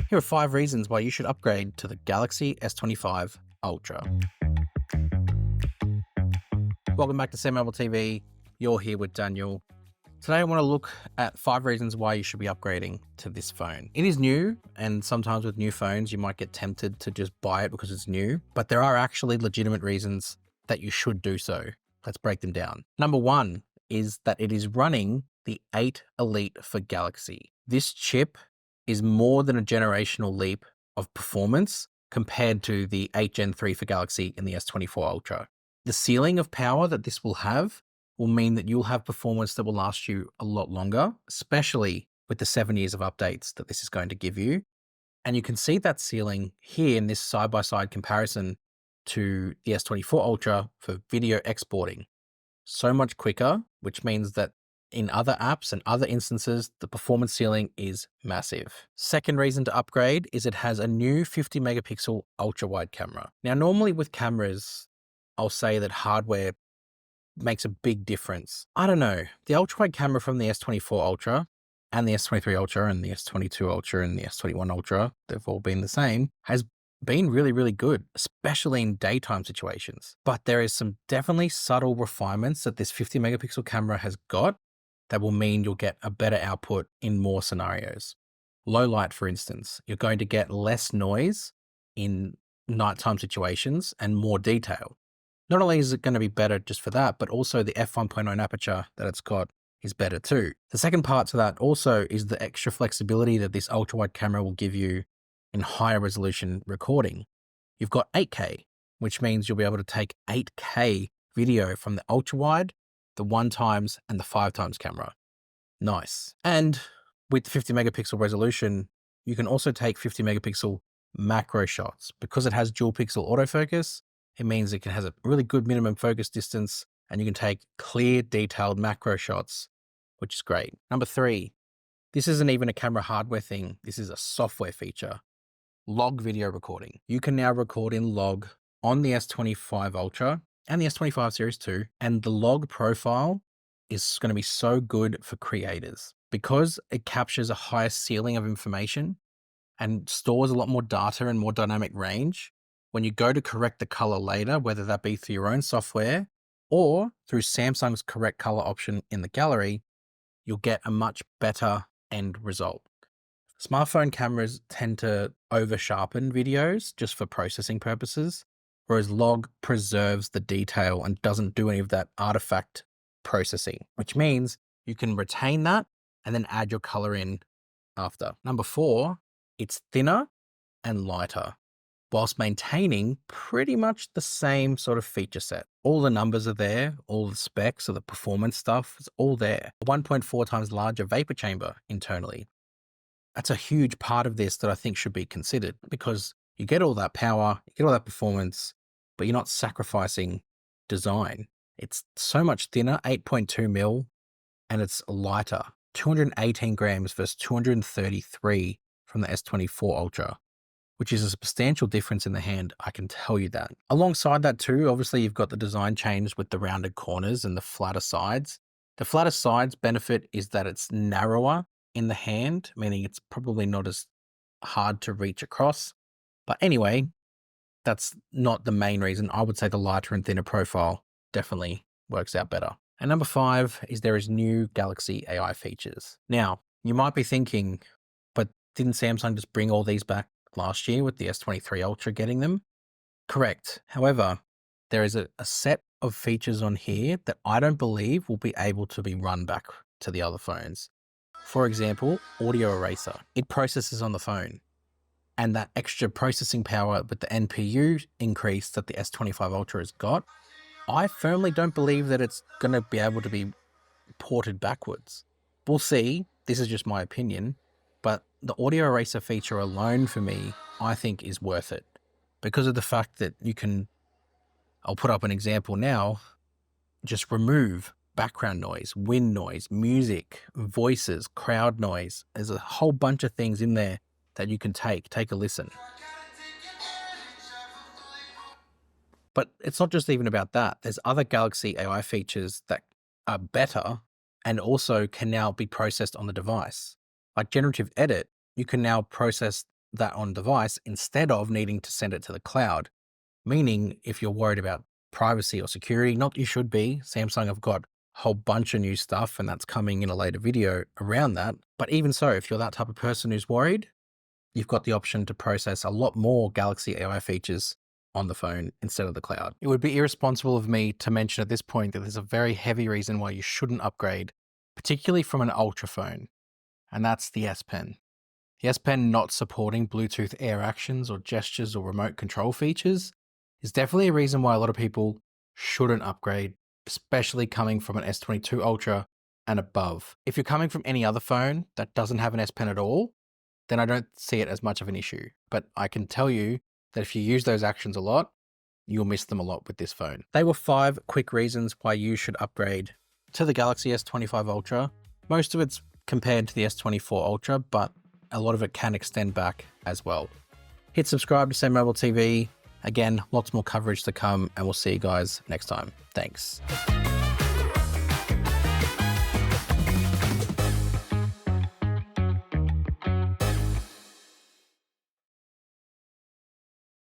Here are 5 reasons why you should upgrade to the Galaxy S25 Ultra. Welcome back to SamMobile TV. You're here with Daniel. Today I want to look at 5 reasons why you should be upgrading to this phone. It is new, and sometimes with new phones you might get tempted to just buy it because it's new, but there are actually legitimate reasons that you should do so. Let's break them down. Number 1 is that it is running the 8 Elite for Galaxy. This chip is more than a generational leap of performance compared to the 8 Gen 3 for Galaxy and the S24 Ultra. The ceiling of power that this will have will mean that you'll have performance that will last you a lot longer, especially with the 7 years of updates that this is going to give you. And you can see that ceiling here in this side-by-side comparison to the S24 Ultra for video exporting. So much quicker, which means that in other apps and other instances, the performance ceiling is massive. Second reason to upgrade is it has a new 50 megapixel ultra wide camera. Now, normally with cameras, I'll say that hardware makes a big difference. I don't know. The ultra wide camera from the S24 Ultra and the S23 Ultra and the S22 Ultra and the S21 Ultra, they've all been the same, has been really, really good, especially in daytime situations. But there is some definitely subtle refinements that this 50 megapixel camera has got that will mean you'll get a better output in more scenarios. Low light, for instance, you're going to get less noise in nighttime situations and more detail. Not only is it going to be better just for that, but also the f1.9 aperture that it's got is better too. The second part to that also is the extra flexibility that this ultra wide camera will give you in higher resolution recording. You've got 8K, which means you'll be able to take 8K video from the ultra wide, the 1x and the 5x camera. Nice. And with the 50 megapixel resolution, you can also take 50 megapixel macro shots. Because it has dual pixel autofocus, it means it has a really good minimum focus distance and you can take clear, detailed macro shots, which is great. Number 3, this isn't even a camera hardware thing. This is a software feature. Log video recording. You can now record in log on the S25 Ultra and the S25 series too. And the log profile is going to be so good for creators because it captures a higher ceiling of information and stores a lot more data and more dynamic range. When you go to correct the color later, whether that be through your own software or through Samsung's correct color option in the gallery, you'll get a much better end result. Smartphone cameras tend to over sharpen videos just for processing purposes, whereas log preserves the detail and doesn't do any of that artifact processing, which means you can retain that and then add your color in after. Number 4, it's thinner and lighter, whilst maintaining pretty much the same sort of feature set. All the numbers are there, all the specs of the performance stuff is all there. A 1.4 times larger vapor chamber internally. That's a huge part of this that I think should be considered because you get all that power, you get all that performance, but you're not sacrificing design. It's so much thinner, 8.2 mil, and it's lighter, 218 grams versus 233 from the S24 Ultra, which is a substantial difference in the hand, I can tell you that. Alongside that too, obviously you've got the design change with the rounded corners and the flatter sides. The flatter sides benefit is that it's narrower in the hand, meaning it's probably not as hard to reach across. But anyway, that's not the main reason. I would say the lighter and thinner profile definitely works out better. And number 5 is there is new Galaxy AI features. Now, you might be thinking, but didn't Samsung just bring all these back last year with the S23 Ultra getting them? Correct. However, there is a set of features on here that I don't believe will be able to be run back to the other phones. For example, audio eraser. It processes on the phone. And that extra processing power with the NPU increase that the S25 Ultra has got, I firmly don't believe that it's going to be able to be ported backwards. We'll see. This is just my opinion. But the audio eraser feature alone for me, I think is worth it because of the fact that you can, I'll put up an example now, just remove background noise, wind noise, music, voices, crowd noise. There's a whole bunch of things in there that you can take a listen. But it's not just even about that. There's other Galaxy AI features that are better and also can now be processed on the device. Like generative edit, you can now process that on device instead of needing to send it to the cloud. Meaning, if you're worried about privacy or security, not that you should be. Samsung have got a whole bunch of new stuff, and that's coming in a later video around that. But even so, if you're that type of person who's worried, you've got the option to process a lot more Galaxy AI features on the phone instead of the cloud. It would be irresponsible of me to mention at this point that there's a very heavy reason why you shouldn't upgrade, particularly from an Ultra phone, and that's the S Pen. The S Pen not supporting Bluetooth Air actions or gestures or remote control features is definitely a reason why a lot of people shouldn't upgrade, especially coming from an S22 Ultra and above. If you're coming from any other phone that doesn't have an S Pen at all, then I don't see it as much of an issue. But I can tell you that if you use those actions a lot, you'll miss them a lot with this phone. They were 5 quick reasons why you should upgrade to the Galaxy S25 Ultra. Most of it's compared to the S24 Ultra, but a lot of it can extend back as well. Hit subscribe to SamMobile TV. Again, lots more coverage to come, and we'll see you guys next time. Thanks.